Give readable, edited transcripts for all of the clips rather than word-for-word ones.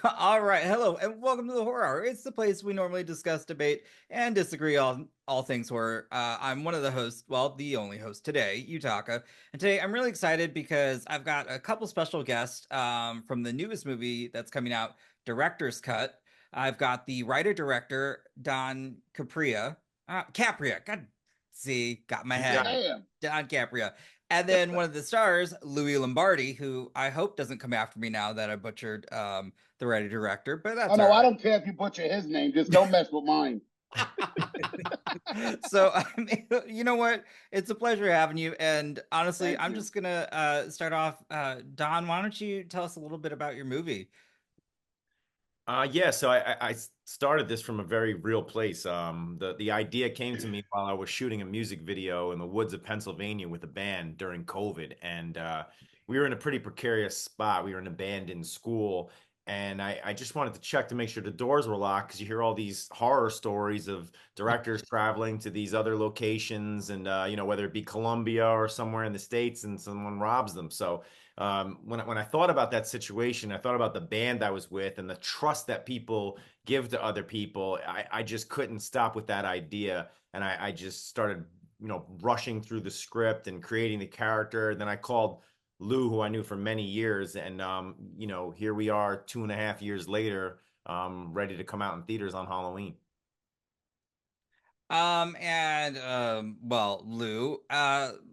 All right, hello, and welcome to the Horror Hour. It's the place we normally discuss, debate, and disagree on all things horror. I'm one of the hosts, well, the only host today, Utaka, and today I'm really excited because I've got a couple special guests from the newest movie that's coming out, Director's Cut. I've got the writer-director Don Capria. God, see, got my Yeah. head. Damn. Don Capria. And then one of the stars, Louis Lombardi, who I hope doesn't come after me now that I butchered the writer director, but Oh that's all no, I right. don't care if you butcher his name. Just don't mess with mine. So, you know what? It's a pleasure having you. And honestly, Thank I'm you. just gonna start off. Don, why don't you tell us a little bit about your movie? So I started this from a very real place. The idea came to me while I was shooting a music video in the woods of Pennsylvania with a band during COVID, and we were in a pretty precarious spot. We were in an abandoned school, and I just wanted to check to make sure the doors were locked because you hear all these horror stories of directors traveling to these other locations, and whether it be Colombia or somewhere in the States, and someone robs them. So when I thought about that situation, I thought about the band I was with and the trust that people give to other people. I just couldn't stop with that idea, and I just started, rushing through the script and creating the character. Then I called Lou, who I knew for many years, and here we are, 2.5 years later, ready to come out in theaters on Halloween. Well, Lou,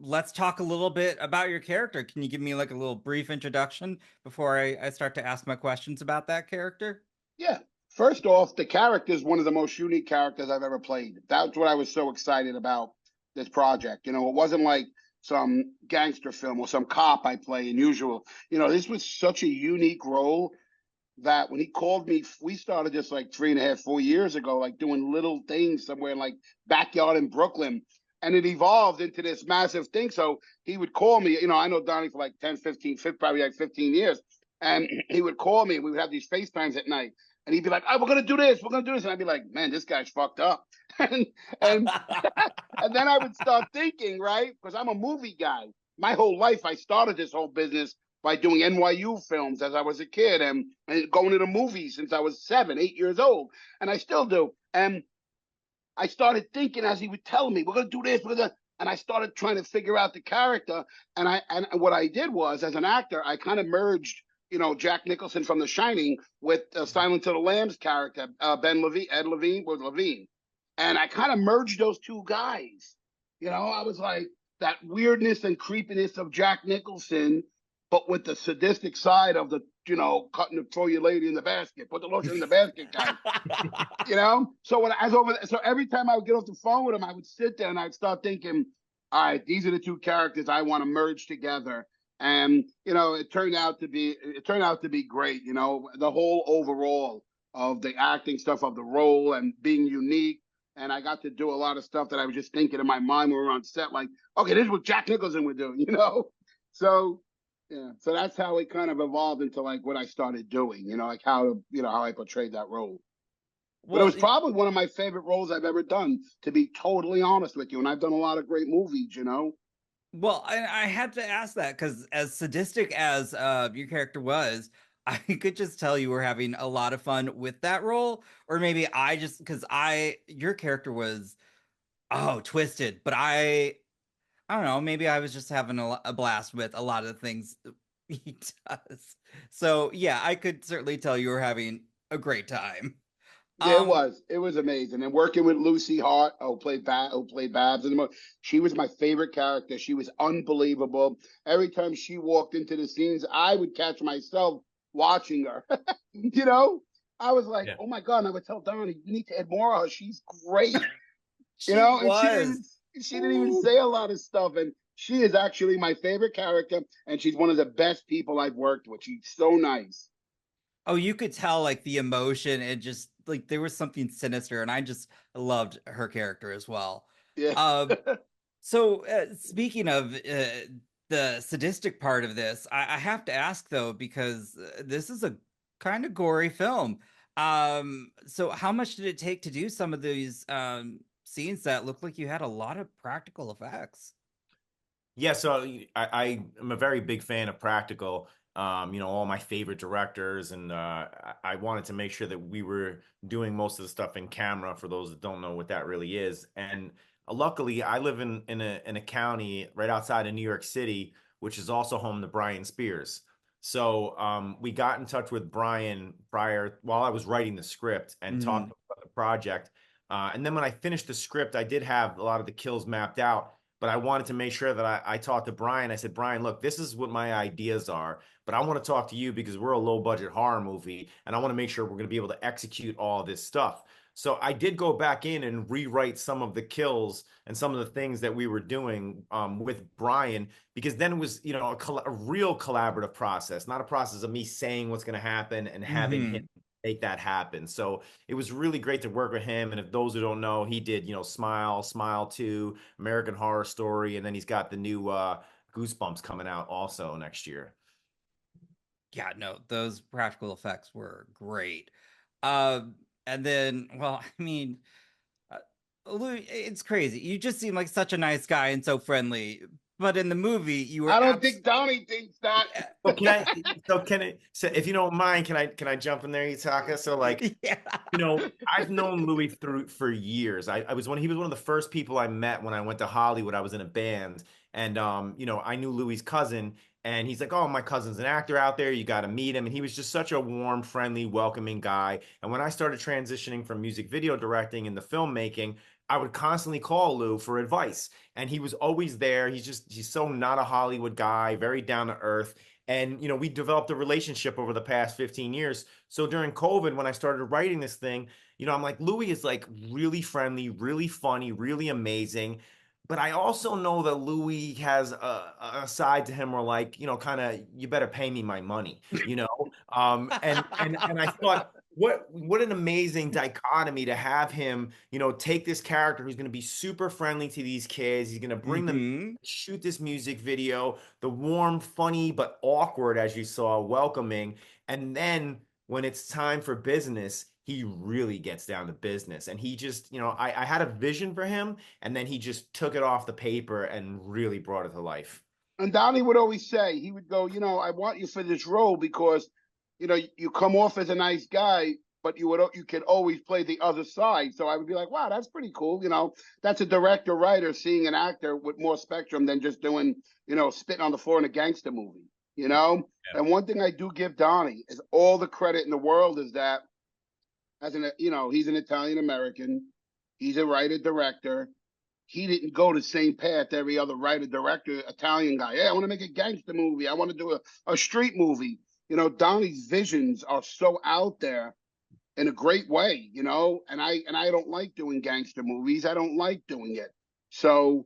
let's talk a little bit about your character. Can you give me like a little brief introduction before I start to ask my questions about that character? Yeah. First off, the character is one of the most unique characters I've ever played. That's what I was so excited about this project. It wasn't like some gangster film or some cop I play in usual. This was such a unique role that when he called me, we started just like 3.5, 4 years ago, like doing little things somewhere in like backyard in Brooklyn. And it evolved into this massive thing. So he would call me, I know Donnie for like 10, 15, probably like 15 years. And he would call me and we would have these FaceTimes at night. And he'd be like, oh, we're going to do this. We're going to do this. And I'd be like, man, this guy's fucked up. and, and, and then I would start thinking, right? Because I'm a movie guy. My whole life, I started this whole business by doing NYU films as I was a kid and going to the movies since I was 7, 8 years old. And I still do. And I started thinking as he would tell me, we're going to do this, and I started trying to figure out the character. And what I did was, as an actor, I kind of merged, Jack Nicholson from The Shining with Silence of the Lambs character, Ed Levine was Levine. And I kind of merged those two guys. I was like, that weirdness and creepiness of Jack Nicholson, but with the sadistic side of the, cutting to throw your lady in the basket, put the lotion in the basket guy. So so every time I would get off the phone with him, I would sit there and I'd start thinking, all right, these are the two characters I want to merge together. And it turned out to be great. The whole overall of the acting stuff of the role and being unique. And I got to do a lot of stuff that I was just thinking in my mind when we were on set, like, okay, this is what Jack Nicholson would do. So yeah, so that's how it kind of evolved into like what I started doing, like how I portrayed that role. But it Well, was probably one of my favorite roles I've ever done, to be totally honest with you. And I've done a lot of great movies. I had to ask that because as sadistic as your character was, I could just tell you were having a lot of fun with that role, or maybe I just because I your character was twisted, but I don't know, maybe I was just having a blast with a lot of the things he does. So yeah, I could certainly tell you were having a great time. Yeah, it Um, was. It was amazing. And working with Lucy Hart, who played Babs in the movie, she was my favorite character. She was unbelievable. Every time she walked into the scenes, I would catch myself watching her. you know, I was like, Yeah. oh my God. And I would tell Donnie, you need to add more of her. She's great. she And was. she didn't even say a lot of stuff. And she is actually my favorite character. And she's one of the best people I've worked with. She's so nice. Oh, you could tell like the emotion and just like there was something sinister, and I just loved her character as well. Yeah. Um, Speaking of the sadistic part of this, I have to ask though, because this is a kind of gory film. So how much did it take to do some of these scenes that looked like you had a lot of practical effects? Yeah, so I am a very big fan of practical, all my favorite directors, and I wanted to make sure that we were doing most of the stuff in camera for those that don't know what that really is. And luckily, I live in a county right outside of New York City, which is also home to Brian Spears. So we got in touch with Brian prior while I was writing the script and Hmm. talked about the project. And then when I finished the script, I did have a lot of the kills mapped out, but I wanted to make sure that I talked to Brian. I said, Brian, look, this is what my ideas are, but I want to talk to you because we're a low budget horror movie and I want to make sure we're going to be able to execute all this stuff. So I did go back in and rewrite some of the kills and some of the things that we were doing with Brian, because then it was, a real collaborative process, not a process of me saying what's going to happen and having him Hmm. make that happen. So it was really great to work with him. And if those who don't know, he did, Smile, Smile 2, American Horror Story, and then he's got the new Goosebumps coming out also next year. Yeah, no, those practical effects were great. Um, and then, well, I mean, uh, Lou, it's crazy. You just seem like such a nice guy and so friendly, but in the movie, you were I don't abs. think Donnie thinks that. So can I? So can it? So if you don't mind, can I jump in there, Itaka? So like, Yeah. I've known Louis through for years. I was he was one of the first people I met when I went to Hollywood. I was in a band, and I knew Louis's cousin, and he's like, "Oh, my cousin's an actor out there. You got to meet him." And he was just such a warm, friendly, welcoming guy. And when I started transitioning from music video directing into filmmaking, I would constantly call Lou for advice, and he was always there. He's so not a Hollywood guy, very down to earth. And we developed a relationship over the past 15 years. So during COVID, when I started writing this thing, I'm like, Louis is like really friendly, really funny, really amazing. But I also know that Louis has a side to him where like, kind of you better pay me my money, and I thought what an amazing dichotomy to have him, take this character who's going to be super friendly to these kids. He's going to bring them Hmm. shoot this music video, the warm, funny, but awkward, as you saw, welcoming. And then when it's time for business, he really gets down to business. And he just, I had a vision for him, and then he just took it off the paper and really brought it to life. And Donnie would always say, he would go, I want you for this role because, you come off as a nice guy, but you can always play the other side. So I would be like, wow, that's pretty cool. That's a director writer seeing an actor with more spectrum than just doing, spitting on the floor in a gangster movie. Yeah. And one thing I do give Donnie is all the credit in the world is that he's an Italian American, he's a writer director. He didn't go the same path every other writer director Italian guy. Yeah, I want to make a gangster movie. I want to do a street movie. Donnie's visions are so out there in a great way, and I don't like doing gangster movies. I don't like doing it. So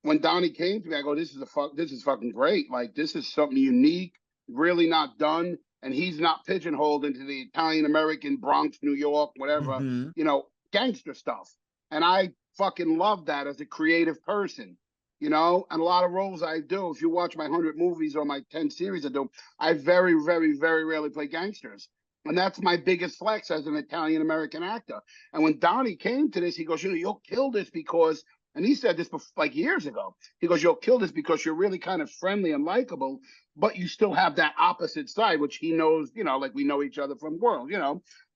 when Donnie came to me, I go, this is fucking great. Like this is something unique, really not done. And he's not pigeonholed into the Italian American Bronx, New York, whatever, Hmm. gangster stuff. And I fucking love that as a creative person, and a lot of roles I do. If you watch my 100 movies or my 10 series I do, I very, very, very rarely play gangsters. And that's my biggest flex as an Italian American actor. And when Donnie came to this, he goes, you'll kill this because, and he said this before, like years ago, he goes, you'll kill this because you're really kind of friendly and likable, but you still have that opposite side, which he knows, like we know each other from world,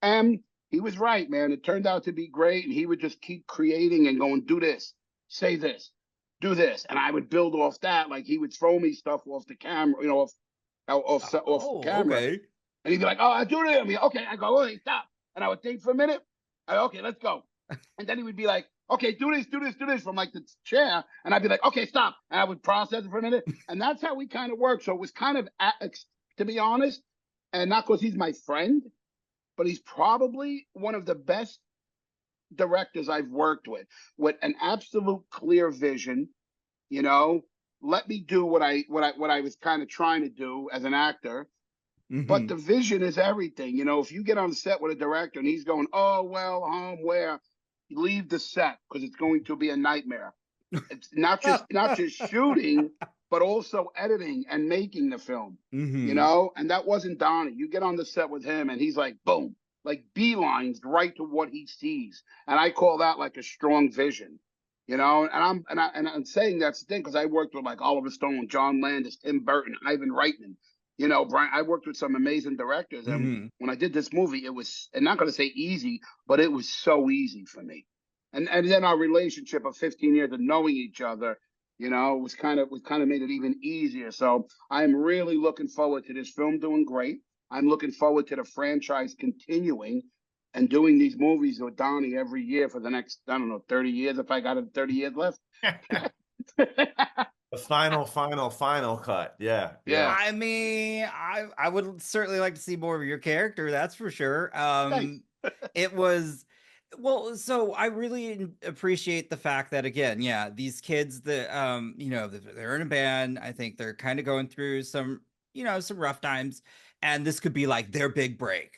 And he was right, man. It turned out to be great. And he would just keep creating and going, do this, say this, do this. And I would build off that. Like he would throw me stuff off the camera, off Oh, camera. okay. And he'd be like, oh, I do it. I mean, okay. I go, okay, stop. And I would think for a minute. Okay, let's go. And then he would be like, okay, do this, do this, do this from like the chair. And I'd be like, okay, stop. And I would process it for a minute. And that's how we kind of work. So it was kind of, to be honest, and not because he's my friend, but he's probably one of the best directors I've worked with an absolute clear vision, you know, let me do what I was kind of trying to do as an actor. But Hmm. the vision is everything. If you get on set with a director and he's going, oh well, where, leave the set because it's going to be a nightmare. It's not just shooting, but also editing and making the film. Hmm. And that wasn't Donnie. You get on the set with him and he's like, boom, like beelines right to what he sees. And I call that like a strong vision. And I'm saying that's the thing because I worked with like Oliver Stone, John Landis, Tim Burton, Ivan Reitman, You know, Brian, I worked with some amazing directors, and Hmm. when I did this movie, it was, and not going to say easy, but it was so easy for me. And then our relationship of 15 years of knowing each other, you know, was kind of made it even easier. So I'm really looking forward to this film doing great. I'm looking forward to the franchise continuing and doing these movies with Donnie every year for the next, I don't know, 30 years if I got 30 years left. The final cut. Yeah, Yeah. yeah. I mean, I would certainly like to see more of your character, that's for sure. Thanks. It was well, so I really appreciate the fact that again, yeah, these kids that you know, they're in a band. I think they're kind of going through some, you know, some rough times, and this could be like their big break.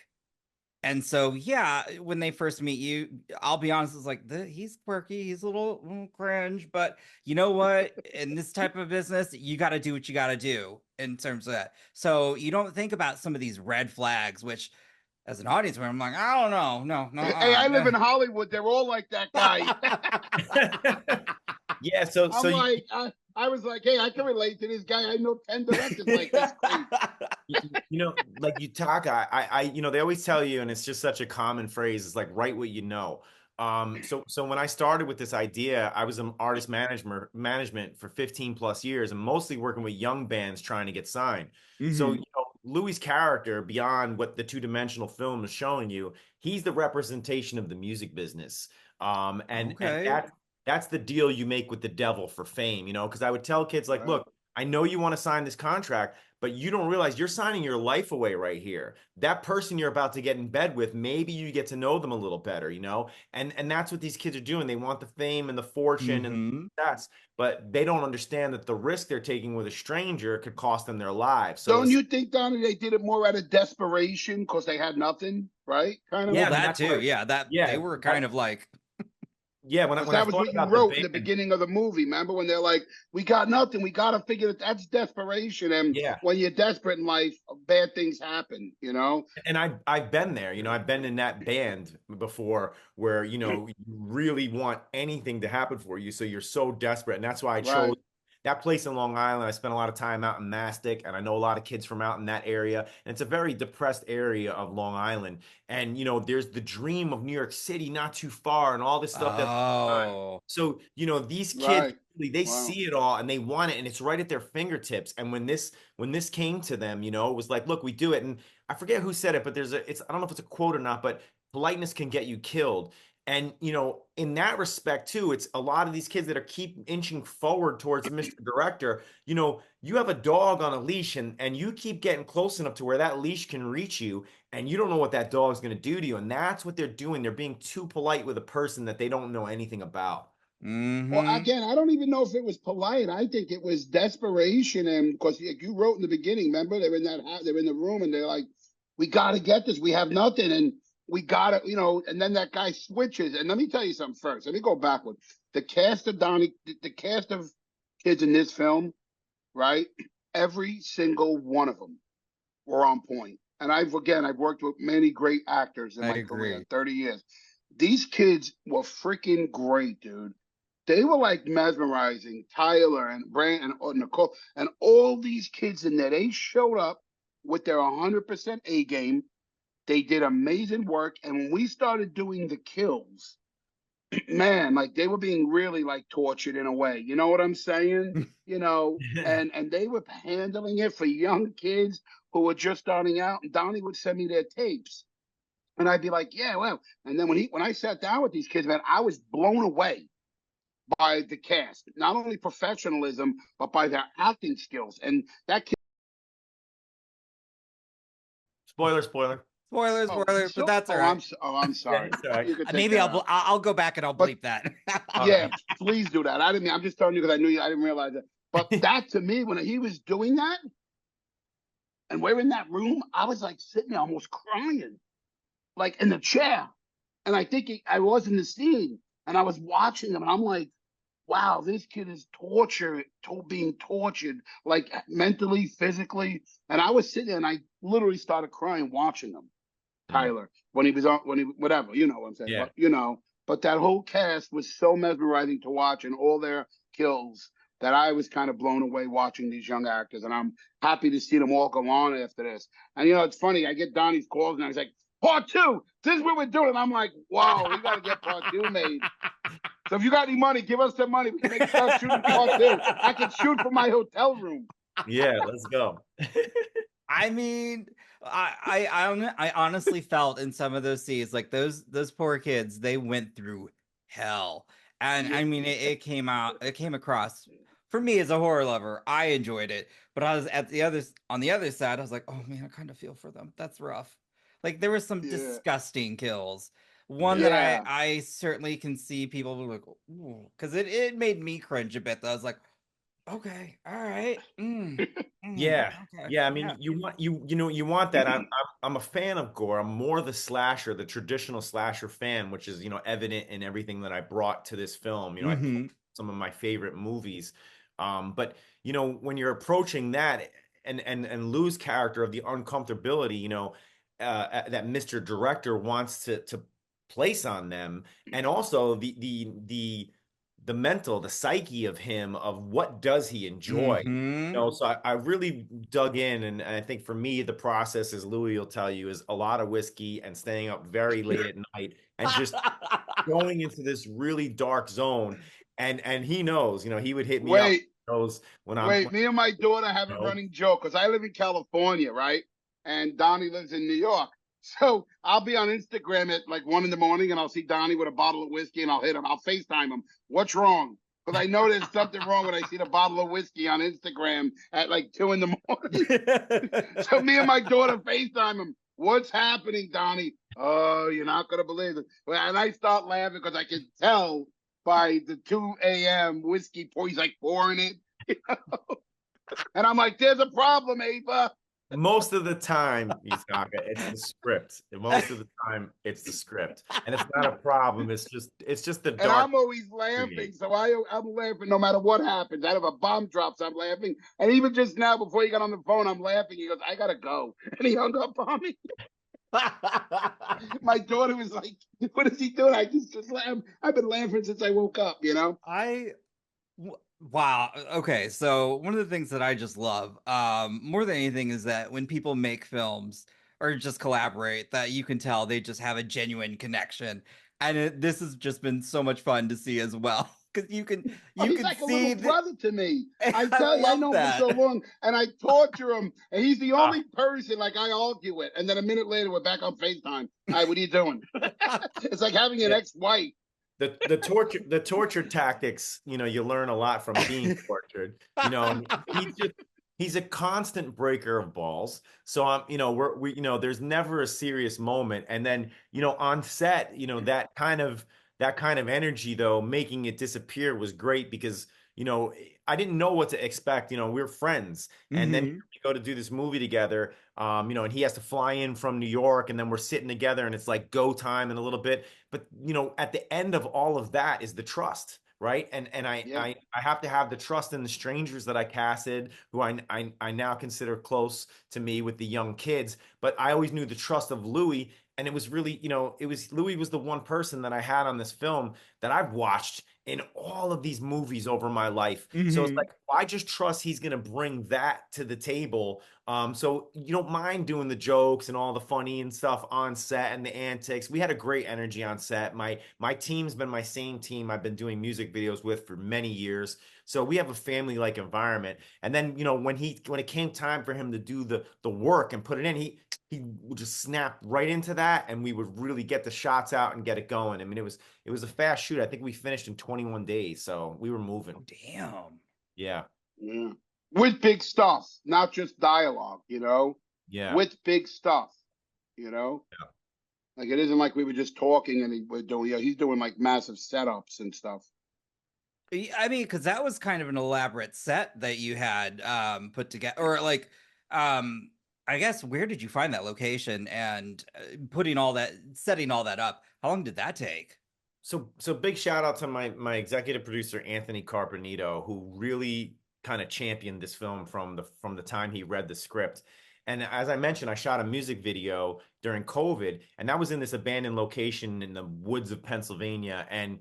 And so, yeah, when they first meet you, I'll be honest, it's like he's quirky, he's a little cringe, but you know what? In this type of business, you got to do what you got to do in terms of that. So you don't think about some of these red flags, which as an audience member, I'm like, I don't know, Hey, I live in Hollywood. They're all like that guy. Yeah, so I'm like, I was like, hey, I can relate to this guy. I know 10 directors like this crazy. you know, like you talk, you know, they always tell you, and it's just such a common phrase, it's like write what you know. So when I started with this idea, I was an artist management for 15 plus years and mostly working with young bands trying to get signed. So, Hmm. you know, Louis' character, beyond what the two-dimensional film is showing you, he's the representation of the music business. And Okay. that's the deal you make with the devil for fame, you know, because I would tell kids like, Right. look, I know you want to sign this contract, but you don't realize you're signing your life away right here. That person you're about to get in bed with, maybe you get to know them a little better, you know? And that's what these kids are doing. They want the fame and the fortune and Hmm. that's, but they don't understand that the risk they're taking with a stranger could cost them their lives. So Don't it's you think, Donnie, they did it more out of desperation because they had nothing, right? Kind of. Well, yeah, I mean that that's too. why Yeah, that they yeah, were kind of like, yeah, Because when I that was thought what you about the wrote in the band, beginning of the movie. Remember when they're like, "We got nothing. We got to figure it." That's desperation. And yeah. when you're desperate in life, bad things happen. You know. And I've been there, you know, I've been in that band before where, you know, you really want anything to happen for you. So you're so desperate. And that's why I chose Right. that place in Long Island. I spent a lot of time out in Mastic, and I know a lot of kids from out in that area. And it's a very depressed area of Long Island. And, you know, there's the dream of New York City not too far and all this stuff that's going on. oh, So, you know, these kids Right. they Wow. see it all and they want it and it's right at their fingertips. And when this came to them, you know, it was like, look, we do it. And I forget who said it, but I don't know if it's a quote or not, but politeness can get you killed. And, you know, in that respect too, it's a lot of these kids that are keep inching forward towards Mr. Director. You know, you have a dog on a leash and you keep getting close enough to where that leash can reach you and you don't know what that dog's going to do to you. And that's what they're doing. They're being too polite with a person that they don't know anything about. Well, hmm. again, I don't even know if it was polite. I think it was desperation, and because you wrote in the beginning, remember they're in that house, they're in the room, and they're like, "We got to get this. We have nothing, and we got to, you know." And then that guy switches. And let me tell you something first. Let me go backward. The cast of Donnie, the cast of kids in this film, right? Every single one of them were on point. And I've worked with many great actors in I my career, agree. 30 years. These kids were freaking great, dude. They were like mesmerizing. Tyler and Brand and Nicole and all these kids in there. They showed up with their 100% A game. They did amazing work. And when we started doing the kills, man, like they were being really like tortured in a way. You know what I'm saying? You know, and they were handling it for young kids who were just starting out. And Donnie would send me their tapes. And I'd be like, yeah, well. And then when I sat down with these kids, man, I was blown away by the cast, not only professionalism, but by their acting skills. And that kid, Spoiler, spoiler. Spoiler, oh, he's spoiler, but so, that's all right. I'm Yeah, sorry. it's all right. You could take Maybe that out. I'll go back and I'll But bleep that. All yeah, right. please do that. I didn't. I'm just telling you because I knew you. I didn't realize it. But that to me, when he was doing that, and we're in that room, I was like sitting there almost crying, like in the chair. And I think I was in the scene, and I was watching him, and I'm like, wow, this kid is being tortured, like mentally, physically. And I was sitting there, and I literally started crying watching him, Mm. Tyler, when he was on, whatever, you know what I'm saying. Yeah. But, you know, but that whole cast was so mesmerizing to watch, and all their kills that I was kind of blown away watching these young actors, and I'm happy to see them all go on after this. And it's funny. I get Donnie's calls, and he's like, "Part two. This is what we're doing." And I'm like, "Whoa, we got to get part two made." So if you got any money, give us some money. We can start shooting part two. I can shoot from my hotel room. Yeah, let's go. I mean, I honestly felt in some of those scenes like those poor kids, they went through hell. And Yeah. I mean, it came across for me as a horror lover. I enjoyed it, but I was on the other side, I was like, oh man, I kind of feel for them. That's rough. Like there were some Yeah. disgusting kills. One that Yeah. Yeah. I certainly can see people were like, because it made me cringe a bit. That I was like, okay, all right, Yeah. okay, Yeah, I yeah. mean, you want that. I'm a fan of gore. I'm more the slasher, the traditional slasher fan, which is, evident in everything that I brought to this film. I put Hmm. some of my favorite movies. But when you're approaching that and Lou's character of the uncomfortability, that Mr. Director wants to place on them, and also the mental, the psyche of him, of what does he enjoy. Hmm. So I really dug in, and I think for me, the process, as Louis will tell you, is a lot of whiskey and staying up very late at night and just going into this really dark zone. And he knows, he would hit me up. Wait, He knows when wait. Me and my daughter have you a know, running joke because I live in California, right? And Donnie lives in New York. So I'll be on Instagram at like 1 in the morning, and I'll see Donnie with a bottle of whiskey, and I'll hit him. I'll FaceTime him. What's wrong? Because I know there's something wrong when I see the bottle of whiskey on Instagram at like 2 in the morning. So me and my daughter FaceTime him. What's happening, Donnie? Oh, you're not gonna believe it. And I start laughing because I can tell by the 2 a.m. whiskey pour. He's like pouring it. And I'm like, there's a problem, Ava. most of the time, Isaka, it's the script. Most of the time, it's the script, and it's not a problem. It's just the And dark I'm always laughing. create. So I'm laughing no matter what happens. Out of a bomb drops, I'm laughing. And even just now, before he got on the phone, I'm laughing. He goes, I gotta go. And he hung up on me. My daughter was like, what is he doing? I just laugh. I've been laughing since I woke up. I wow. Okay, so one of the things that I just love, more than anything, is that when people make films or just collaborate, that you can tell they just have a genuine connection, and this has just been so much fun to see as well because Oh, you he's can like a little see that. brother to me. I I tell you, I love know him for so that. long, and I torture him, and he's the Ah, only person like I argue with. And then a minute later, we're back on FaceTime. All right, what are you doing? It's like having an yeah. ex-wife. The torture tactics, you learn a lot from being tortured. And he's a constant breaker of balls. So there's never a serious moment. And then, on set, that kind of energy though, making it disappear was great because, I didn't know what to expect. We're friends. And then Hmm. we go to do this movie together, and he has to fly in from New York, and then we're sitting together and it's like go time in a little bit. But at the end of all of that is the trust, right? And I Yeah, I I have to have the trust in the strangers that I casted, who I now consider close to me with the young kids. But I always knew the trust of Louis, and it was really, it was Louis was the one person that I had on this film that I've watched in all of these movies over my life. So it's Hmm. like I just trust he's gonna bring that to the table. So you don't mind doing the jokes and all the funny and stuff on set and the antics. We had a great energy on set. My team's been my same team I've been doing music videos with for many years. So we have a family-like environment. And then, when it came time for him to do the work and put it in, he would just snap right into that, and we would really get the shots out and get it going. I mean, it was a fast shoot. I think we finished in 21 days, so we were moving. Oh damn. Yeah. yeah. With big stuff, not just dialogue. Yeah. With big stuff, you know. Like it isn't like we were just talking and we're doing. He's doing like massive setups and stuff. I mean, because that was kind of an elaborate set that you had put together, or like, um, I guess where did you find that location and setting all that up? How long did that take? So big shout out to my executive producer Anthony Carpenito, who really kind of championed this film from the time he read the script. And as I mentioned, I shot a music video during COVID, and that was in this abandoned location in the woods of Pennsylvania. And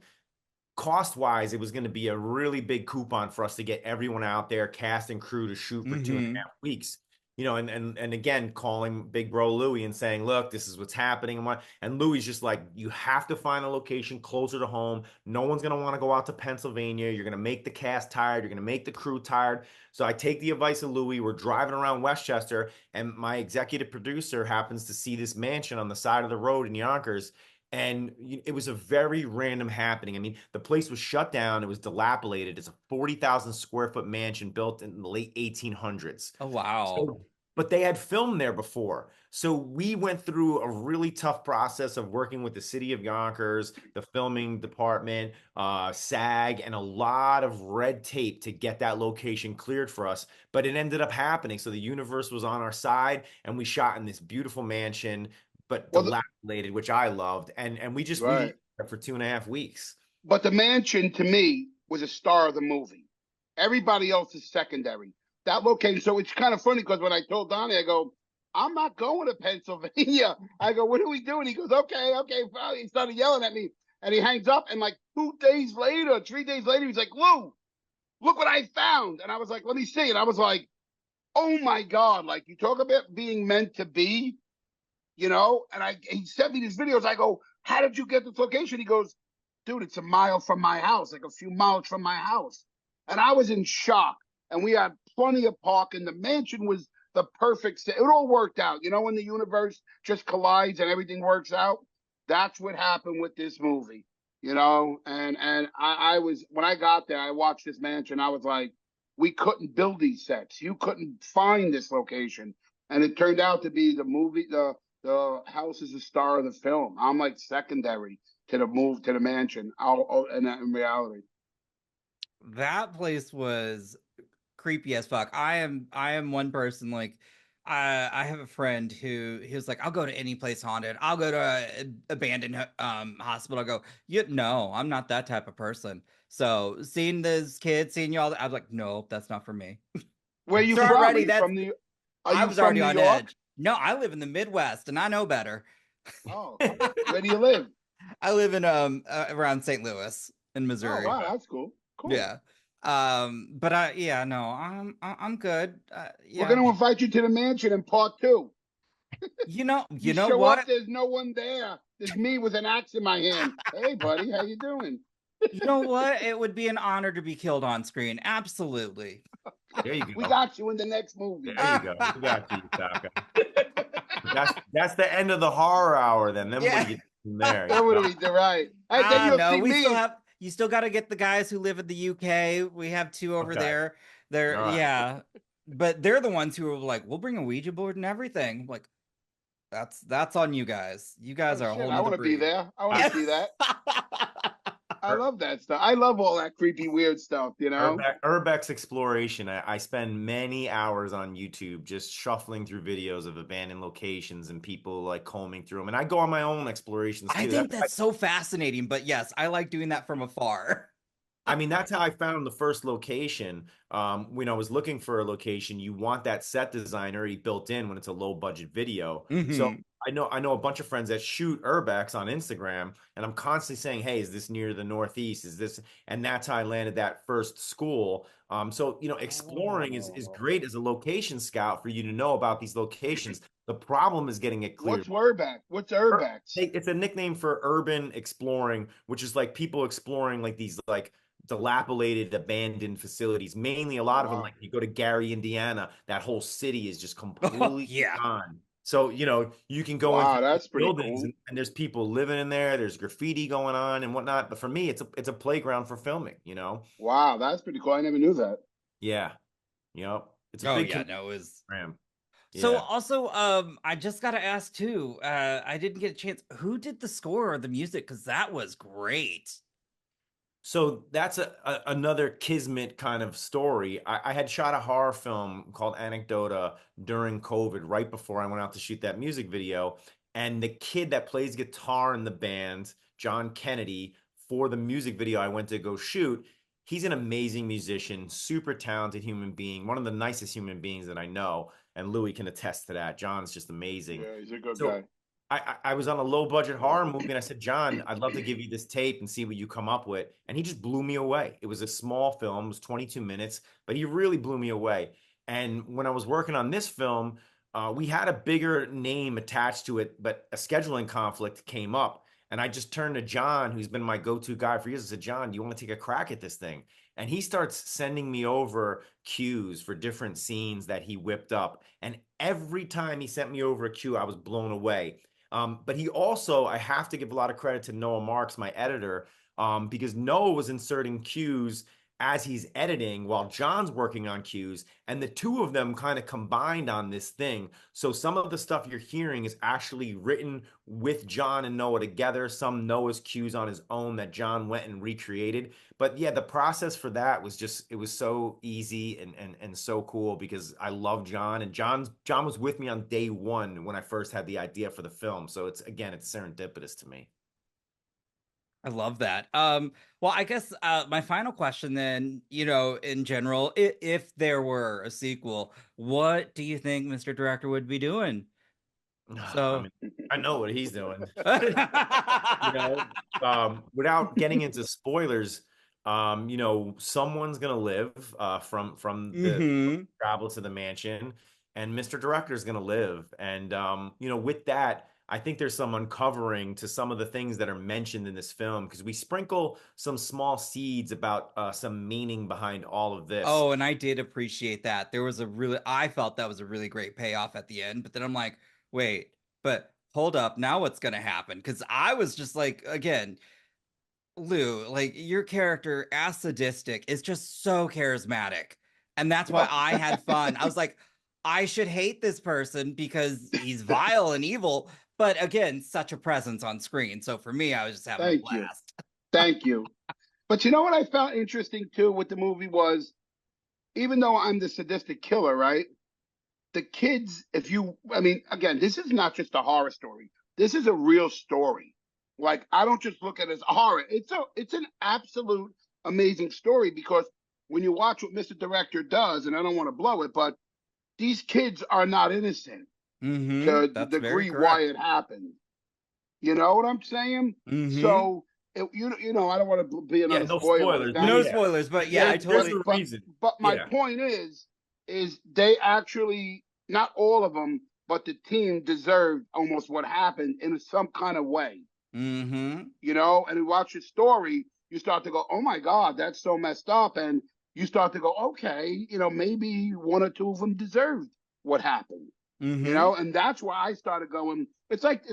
cost wise, it was going to be a really big coupon for us to get everyone out there, cast and crew, to shoot for two and a Mm-hmm. half weeks. You know, and again, calling big bro Louis and saying, look, this is what's happening. And Louis just like, you have to find a location closer to home. No one's going to want to go out to Pennsylvania. You're going to make the cast tired. You're going to make the crew tired. So I take the advice of Louis. We're driving around Westchester, and my executive producer happens to see this mansion on the side of the road in Yonkers. And it was a very random happening. I mean, the place was shut down. It was dilapidated. It's a 40,000 square foot mansion built in the late 1800s. Oh, wow. So, but they had filmed there before. So we went through a really tough process of working with the city of Yonkers, the filming department, SAG, and a lot of red tape to get that location cleared for us. But it ended up happening. So the universe was on our side, and we shot in this beautiful mansion, but Well, dilapidated, which I loved. And we right. lived there for 2.5 weeks. But the mansion to me was a star of the movie. Everybody else is secondary. That location. So it's kind of funny because when I told Donnie, I go, I'm not going to Pennsylvania. I go, what are we doing? He goes, okay, okay. Fine. He started yelling at me and he hangs up. And like 2 days later, 3 days later, he's like, Lou, look what I found. And I was like, let me see. And I was like, oh my God. Like you talk about being meant to be, and he sent me these videos. I go, how did you get this location? He goes, dude, it's a mile from my house, like a few miles from my house. And I was in shock. And we had plenty of parking. The mansion was the perfect. It all worked out. When the universe just collides and everything works out, that's what happened with this movie. And I was when I got there, I watched this mansion. I was like, we couldn't build these sets. You couldn't find this location. And it turned out to be the house is the star of the film. I'm like secondary to the move to the mansion. In reality. That place was creepy as fuck. I am one person like I have a friend who he was like, I'll go to any place haunted. I'll go to a abandoned hospital. I go, no, I'm not that type of person. So seeing this kid, seeing y'all, I was like, no, that's not for me. Where are you So from? already that's Are I you was from already New on York? edge. No, I live in the Midwest and I know better. Oh, where do you live? I live in around St. Louis in Oh, Missouri. wow, that's cool. Cool. Yeah. But yeah, no, I'm good. We're Yeah. gonna invite you to the mansion in part two. You You know show up, what? there's no one there. There's me with an axe in my hand. Hey, buddy, how you doing? You know what? It would be an honor to be killed on screen. Absolutely. There you We go. got you in the next movie. There you go. We got you, Taka. That's the end of the horror hour. Then what Yeah. do you do from there? Then what do we do? Right. And then you'll No, see we still me. have you still got to get the guys who live in the UK. We have two over Okay. there. All They're right. yeah. But they're the ones who are like, we'll bring a Ouija board and everything. Like, that's on you guys. You guys Oh are a shit, whole I nother want to be breed. there. I want I, to see that. I Ur- love that stuff. I love all that creepy, weird stuff. Urbex exploration. I spend many hours on YouTube just shuffling through videos of abandoned locations and people like combing through them. And I go on my own explorations I too. think that's so fascinating, but yes, I like doing that from afar. I mean, that's how I found the first location. When I was looking for a location, you want that set design already built in when it's a low budget video. So Hmm. I know a bunch of friends that shoot urbex on Instagram, and I'm constantly saying, "Hey, is this near the Northeast? Is this?" And that's how I landed that first school. So exploring is Oh. great as a location scout for you to know about these locations. The problem is getting it cleared. What's Urbex? What's Urbex? It's a nickname for urban exploring, which is like people exploring like these like dilapidated abandoned facilities. Mainly a lot of them, Wow. like you go to Gary, Indiana, that whole city is just Oh, completely yeah. gone. So you can go into Wow, these that's pretty buildings, cool. and there's people living in there, there's graffiti going on and whatnot, but for me it's a playground for filming. Wow, that's pretty cool. I never knew that. Yeah. It's a Oh big yeah, no, it was program. so Yeah. also I just gotta ask too, I didn't get a chance. Who did the score or the music? Because that was great. So that's another kismet kind of story. I had shot a horror film called Anecdota during COVID, right before I went out to shoot that music video. And the kid that plays guitar in the band, John Kennedy, for the music video I went to go shoot, he's an amazing musician, super talented human being, one of the nicest human beings that I know. And Louis can attest to that. John's just amazing. Yeah, he's a good So guy. I was on a low budget horror movie and I said, John, I'd love to give you this tape and see what you come up with. And he just blew me away. It was a small film, it was 22 minutes, but he really blew me away. And when I was working on this film, we had a bigger name attached to it, but a scheduling conflict came up. And I just turned to John, who's been my go-to guy for years. I said, John, do you want to take a crack at this thing? And he starts sending me over cues for different scenes that he whipped up. And every time he sent me over a cue, I was blown away. But he also, I have to give a lot of credit to Noah Marks, my editor, because Noah was inserting cues as he's editing while John's working on cues, and the two of them kind of combined on this thing. So some of the stuff you're hearing is actually written with John and Noah together, some Noah's cues on his own that John went and recreated. But yeah, the process for that was just, it was so easy and so cool because I love John, and John was with me on day one when I first had the idea for the film. So it's, again, it's serendipitous to me. I love that. Well, I guess my final question then, in general, if there were a sequel, what do you think Mr. Director would be doing? I So, mean, I know what he's doing. You know, without getting into spoilers, someone's gonna live from the hmm travel to the mansion, and Mr. Director's gonna live. And with that, I think there's some uncovering to some of the things that are mentioned in this film because we sprinkle some small seeds about some meaning behind all of this. Oh, and I did appreciate that. I felt that was a really great payoff at the end, but then I'm like, wait, but hold up, now what's gonna happen? Because I was just like, again, Lou, like your character as sadistic is just so charismatic. And that's why I had fun. I was like, I should hate this person because he's vile and evil, but again, such a presence on screen. So for me, I was just having a Thank you. blast. Thank you. But you know what I found interesting too with the movie was, even though I'm the sadistic killer, right? The kids, I mean, again, this is not just a horror story. This is a real story. Like, I don't just look at it as a horror. It's an absolute amazing story because when you watch what Mr. Director does, and I don't want to blow it, but these kids are not innocent to the That's very degree why correct. it happened. You know what I'm saying? Mm-hmm. So, I don't want to be Yeah, another no spoiler, but spoilers, but No that's yeah, spoilers, but yeah, I there's totally. a reason. but my Yeah. point is they actually, not all of them, but the team deserved almost what happened in some kind of way. Mm-hmm. And you watch the story, you start to go, oh my God, that's so messed up. And you start to go, okay, maybe one or two of them deserved what happened. Mm-hmm. And that's why I started going. It's like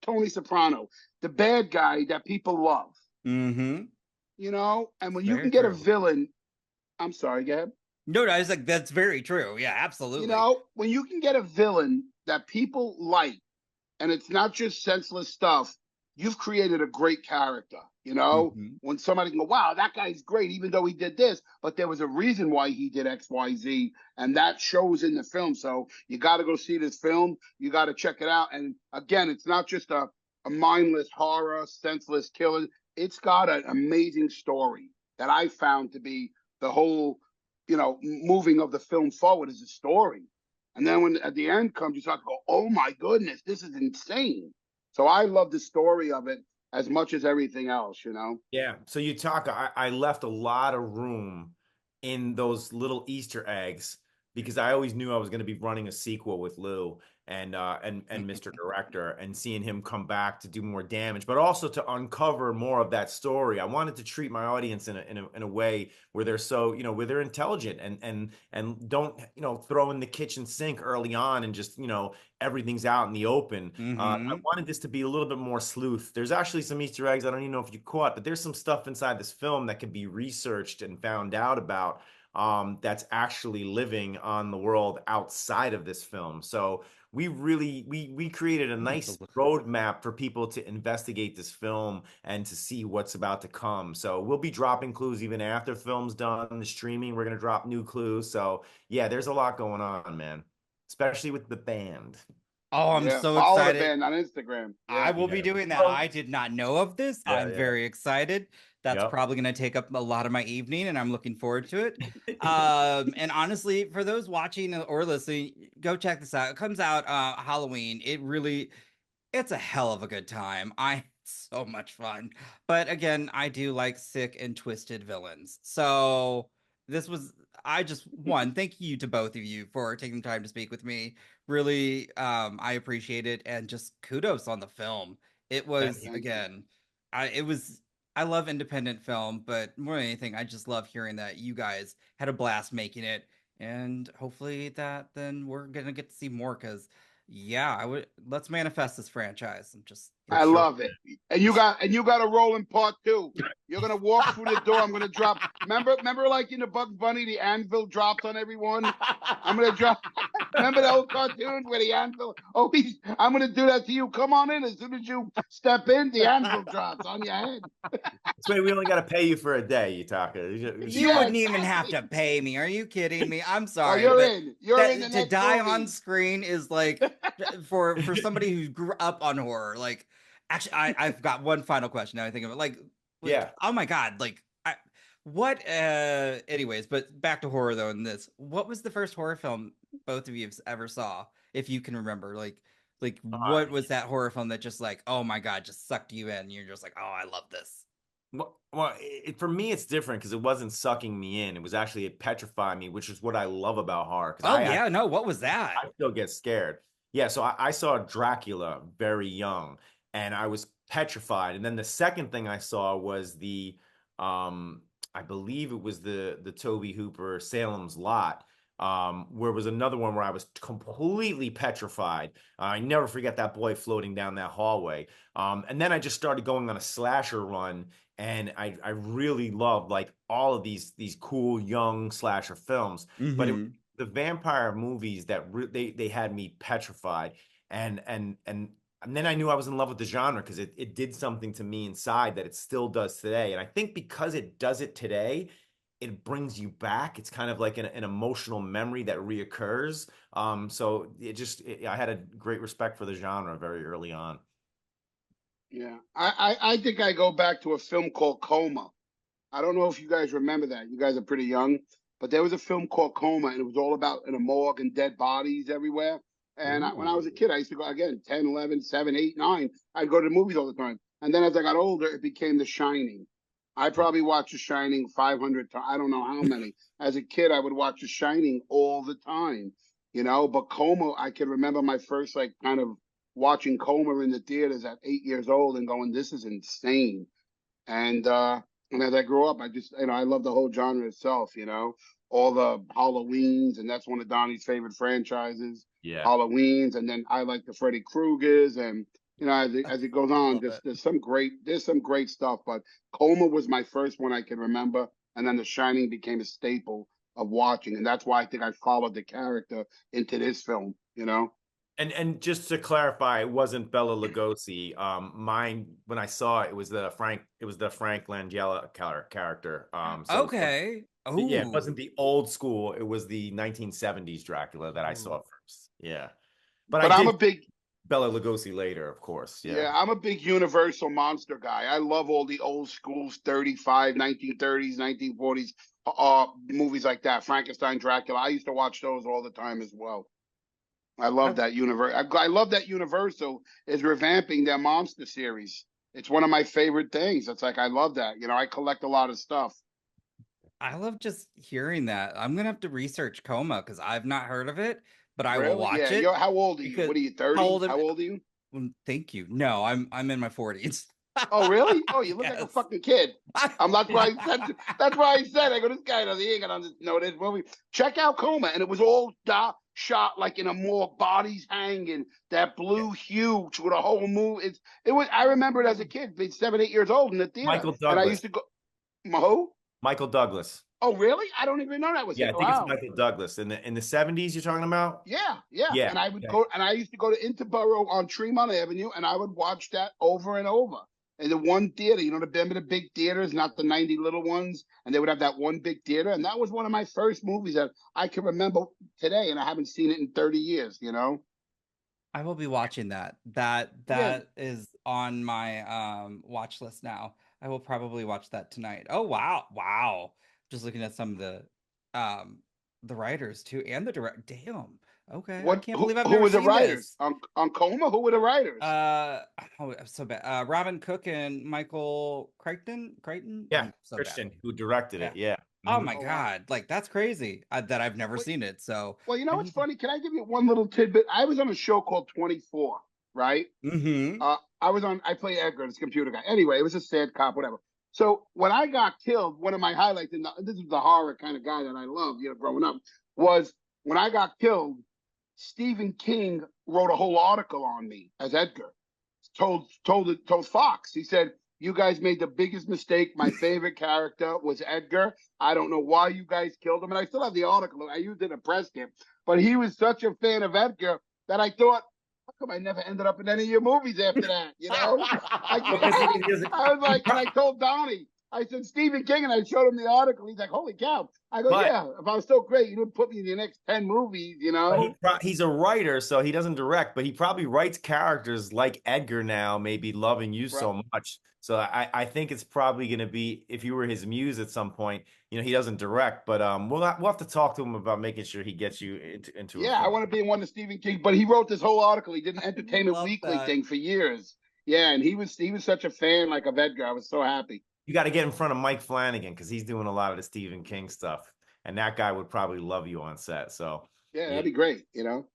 Tony Soprano, the bad guy that people love. Mm-hmm. And when you Very can get a true. villain, I'm sorry, Gab. No, I was like, that's very true. Yeah, absolutely. When you can get a villain that people like, and it's not just senseless stuff, you've created a great character. Mm-hmm. When somebody can go, wow, that guy's great, even though he did this, but there was a reason why he did X, Y, Z, and that shows in the film. So you got to go see this film. You got to check it out. And again, it's not just a mindless horror, senseless killer. It's got an amazing story that I found to be the whole, moving of the film forward is a story. And then when at the end comes, you start to go, oh my goodness, this is insane. So I love the story of it as much as everything else. Yeah. So I left a lot of room in those little Easter eggs because I always knew I was going to be running a sequel with Lou and Mr. Director and seeing him come back to do more damage, but also to uncover more of that story. I wanted to treat my audience in a way where they're where they're intelligent and don't, throw in the kitchen sink early on and just, everything's out in the open. I Mm-hmm. wanted this to be a little bit more sleuth. There's actually some Easter eggs I don't even know if you caught, but there's some stuff inside this film that could be researched and found out about that's actually living on the world outside of this film. So we created a nice roadmap for people to investigate this film and to see what's about to come. So we'll be dropping clues even after the film's done. The streaming, we're gonna drop new clues. So yeah, there's a lot going on, man. Especially with the band. Oh, I'm Yeah. so Follow the excited. band on Instagram. I Yeah. will be Yeah. doing that. Well, I did not know of this. yeah, I'm yeah. very excited. That's Yep. probably going to take up a lot of my evening, and I'm looking forward to it. And honestly, for those watching or listening, go check this out. It comes out Halloween. it's a hell of a good time. I so much fun. But again, I do like sick and twisted villains. So this was I just one, thank you to both of you for taking the time to speak with me. Really I appreciate it, and just kudos on the film. It Thank was you. Thank you. again, it was I love independent film, but more than anything, I just love hearing that you guys had a blast making it, and hopefully that then we're gonna get to see more because yeah, I would let's manifest this franchise. I'm just For I sure. love it. And you got a role in part two. You're gonna walk through the door. I'm gonna drop. Remember, like in the Bugs Bunny, the anvil drops on everyone. I'm gonna drop. Remember the old cartoon where the anvil? Oh, I'm gonna do that to you. Come on in. As soon as you step in, the anvil drops on your head. This way we only got to pay you for a day, Yutaka. you Yeah, wouldn't even have to exactly. pay me. Are you kidding me? I'm Oh, sorry, you're but in. You're in the that to next die on movie. screen is like for somebody who grew up on horror. Like, actually, I've got one final question. Now I think of it. Like Yeah. oh my god, like what anyways, but back to horror though in this. What was the first horror film both of you ever saw, if you can remember? Like Uh, what was that horror film that just like, oh my god, just sucked you in? You're just like, oh, I love this. for me, it's different because it wasn't sucking me in. It was actually it petrified me, which is what I love about horror. Because Oh yeah, no, what was that? I still get scared. Yeah, so I saw Dracula very young, and I was petrified. And then the second thing I saw was um, I believe it was the Toby Hooper Salem's Lot, where it was another one where I was completely petrified. I never forget that boy floating down that hallway. And then I just started going on a slasher run, and I really loved like all of these cool young slasher films. But it Mm-hmm. the vampire movies that they had me petrified, and and then I knew I was in love with the genre because it did something to me inside that it still does today. And I think because it does it today, it brings you back. It's kind of like an emotional memory that reoccurs. So I had a great respect for the genre very early on. Yeah, I think I go back to a film called Coma. I don't know if you guys remember that. You guys are pretty young, but there was a film called Coma, and it was all about in a morgue and dead bodies everywhere. And when I was a Ooh. kid, I used to go again 10, 11, 7, 8, 9. I'd go to the movies all the time. And then as I got older, it became The Shining. I probably watched The Shining 500 times. I don't know how many. As a kid, I would watch The Shining all the time, But Coma, I can remember my first, like, kind of watching Coma in the theaters at 8 years old and going, this is insane. And and as I grew up, I just I love the whole genre itself. All the Halloweens, and that's one of Donnie's favorite franchises, Yeah. Halloweens, and then I like the Freddy Kruegers, and as it goes I on, love just it. there's some great stuff. But Coma was my first one I can remember, and then The Shining became a staple of watching, and that's why I think I followed the character into this film. And just to clarify, it wasn't Bella Lugosi. Mine when I saw it, it was the Frank Langella character. Okay. Yeah, it Oh. wasn't the old school. It was the 1970s Dracula that I Ooh. saw first. Yeah, but I But I'm did a big Bella Lugosi later, of course. Yeah. Yeah, I'm a big Universal monster guy. I love all the old schools, 35, 1930s, 1940s movies like that. Frankenstein, Dracula. I used to watch those all the time as well. I love that universe. I love that Universal is revamping their monster series. It's one of my favorite things. It's like I love that. I collect a lot of stuff. I love just hearing that. I'm gonna have to research Coma because I've not heard of it, but I will Really? watch Yeah. it How old are you? because What are you, how 30? old am How old are you? thank you. No, I'm in my 40s. Oh, really? Oh, you look like a Yes. fucking kid. That's why I said. That's why I said. I go, this guy doesn't. He ain't gonna know this movie. Check out Coma, and it was all shot like in a morgue, bodies hanging, that blue hue to the whole movie. It was. I remember it as a kid, being 7, 8 years old in the theater, Michael and I used Douglas. to go. Maho? Michael Douglas. Oh, really? I don't even know that was Yeah, him. I think it's Wow. Michael Douglas in the 70s. You're talking about? Yeah, yeah. Yeah. And I would Yeah. go, and I used to go to Interborough on Tremont Avenue, and I would watch that over and over. And the one theater, remember the big theaters, not the 90 little ones, and they would have that one big theater. And that was one of my first movies that I can remember today, and I haven't seen it in 30 years. I will be watching that. That Yeah, that is on my watch list now. I will probably watch that tonight. Oh wow. Wow. Just looking at some of um the writers too and the direct damn. Okay, I What? can't believe I've Who never were the seen writers this. on Coma? Who were the writers? I'm so bad. Robin Cook and Michael Crichton. Crichton. Yeah, I'm so bad. Christian, who directed Yeah. it. Yeah. Oh Mhm. my Oh wow. God, like that's crazy that I've never Wait, seen it. So well, you know I what's need to. funny? Can I give you one little tidbit? I was on a show called 24, right? Mm-hmm. I play Edgar, this computer guy. Anyway, it was a sad cop, whatever. So when I got killed, one of my highlights, and this is the horror kind of guy that I love, growing up, was when I got killed, Stephen King wrote a whole article on me as Edgar. Told Fox. He said, "You guys made the biggest mistake. My favorite character was Edgar. I don't know why you guys killed him." And I still have the article. I used it to press him. But he was such a fan of Edgar that I thought, how come I never ended up in any of your movies after that? Because he doesn't. I was He like, and I told Donnie, I said, Stephen King, and I showed him the article. He's like, holy cow. I go, but yeah, if I was so great, you didn't put me in the next 10 movies, But he's a writer, so he doesn't direct, but he probably writes characters like Edgar now, maybe loving you Right. so much. So I think it's probably going to be if you were his muse at some point. He doesn't direct, but we'll have to talk to him about making sure he gets you into a Yeah, I film. want to be in one of Stephen King, but he wrote this whole article. He did an I Entertainment love Weekly that. thing for years. Yeah, and he was such a fan like of Edgar. I was so happy. You got to get in front of Mike Flanagan because he's doing a lot of the Stephen King stuff, and that guy would probably love you on set. So Yeah, yeah, that'd be great.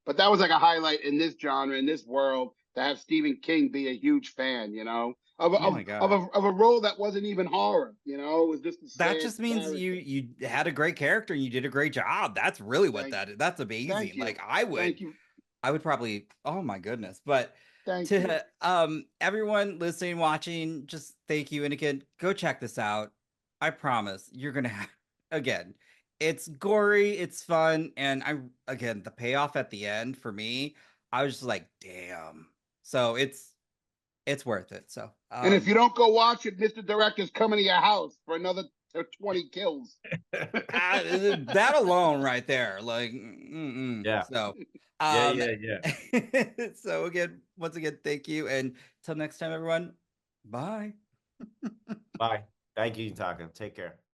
But that was like a highlight in this genre, in this world, to have Stephen King be a huge fan, of Oh of my of God. a role that wasn't even horror. It was just a That sad just means you character. you had a great character and you did a great job. That's really what Thank that is. That's thank amazing. you. Like I would Thank you. I would probably, oh my goodness. But Thank you. to everyone listening, watching, just thank you. And again, go check this out. I promise you're gonna have again, it's gory, it's fun, and again the payoff at the end for me, I was just like, damn. So it's worth it. So And if you don't go watch it, Mr. Director's coming to your house for another 20 kills. that alone right there, like, yeah, so, yeah, um, yeah, yeah. so again, once again, thank you, and till next time, everyone, bye. Bye. Thank you, Taka. Take care.